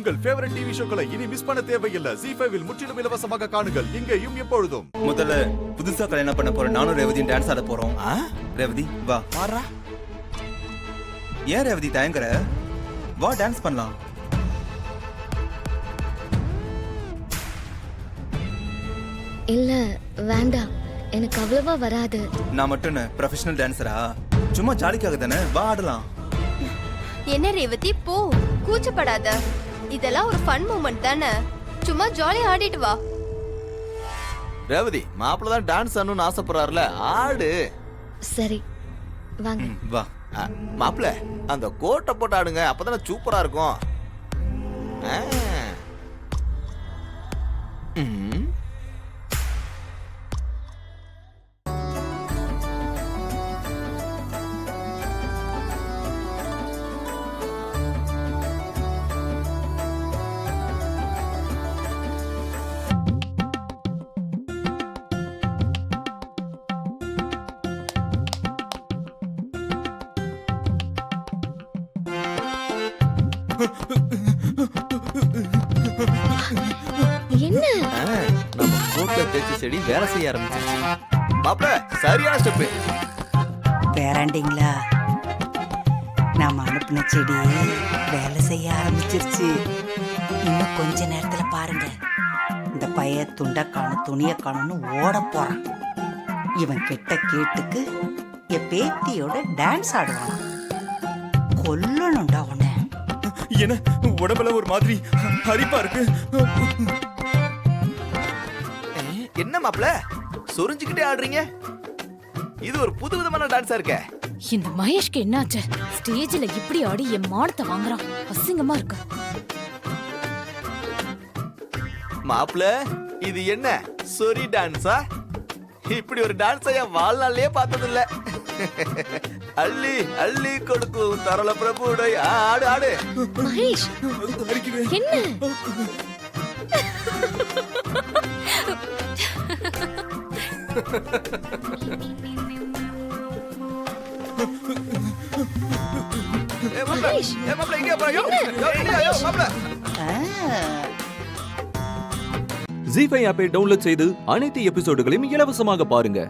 உங்கள் favourite TV ஷோக்களை இனி miss பண்ண தேவையில்லை. ZEE5 இல் முற்றிலும் இலவசமாக காணுங்கள். இங்கேயும் எப்பொழுதும். முதல்ல புதுசா கல்யாணம் பண்ண போற நானும் ரேவதியும் டான்ஸ் ஆட போறோம். ரேவதி வா. மாறா. ஏன் ரேவதி தயங்குற? வா டான்ஸ் பண்ணலாம். இல்ல வேண்டாம், எனக்கு அவ்வளவா வராது. நான் மட்டும் ப்ரொஃபஷனல் டான்ஸரா? சும்மா ஜாலிக்காக தானே, வா ஆடலாம். என்ன ரேவதி, போ, கூச்சப்படாத. இதெல்லாம் ஒரு ஃபன் மூமெண்ட் தானே, சும்மா ஜாலியா ஆடிட்டு வா. ரேவதி, மாப்பிள்ள தான் டான்ஸ் ஆடணும்னு ஆசைப்படுறாருல, ஆடு. சரி வாங்க. வா. மாப்பிள்ள அந்த கோட்டை போட்டு ஆடுங்க, அப்பதானே சூப்பரா இருக்கும். என்ன நம்ம கோட்டை தேய்ச்சி செடி வேலை செய்ய ஆரம்பிச்சிருச்சு. மாப்பிள்ள சரியான ஸ்டெப்பு. பேராண்டிங்களா, நாம அனுப்பின செடி வேலை செய்ய ஆரம்பிச்சிருச்சு. இன்னும் கொஞ்ச நேரத்துல பாருங்க, இந்த பைய துண்டை காணும் துணியை காணும்னு ஓட போறான். இவன் கிட்ட கேட்டுக்கு என் பேத்தியோட டான்ஸ் ஆடுவான். கொல்லணும்டா உன்னை. என்ன உடம்புல ஒரு மாதிரி ஹரிப்பா இருக்கு. என்ன மாப்பிள்ள சொரிஞ்சுக்கிட்டே ஆடுறீங்க? இது ஒரு புது விதமான டான்ஸா இருக்க. இந்த மகேஷ்க்கு என்னாச்சு? ஸ்டேஜ்ல இப்படி ஆடி என் மானத்தை வாங்குறான். அசிங்கமா இருக்கு. மாப்பிள்ள இது என்ன சொரி டான்ஸா? இப்படி ஒரு டான்ஸை என் வாழ்நாள்லயே பார்த்தது இல்ல. அள்ளி அள்ளி கொடுக்கும் தரல பிரபுடைய ஆடு ஆடு. மகேஷ், என்ன மகேஷ், மாப்பிள்ள இங்க போறோம். மாப்பிள்ள ZEE5 ஆப்பை டவுன்லோட் செய்து அனைத்து எபிசோடுகளையும் இலவசமாக பாருங்க.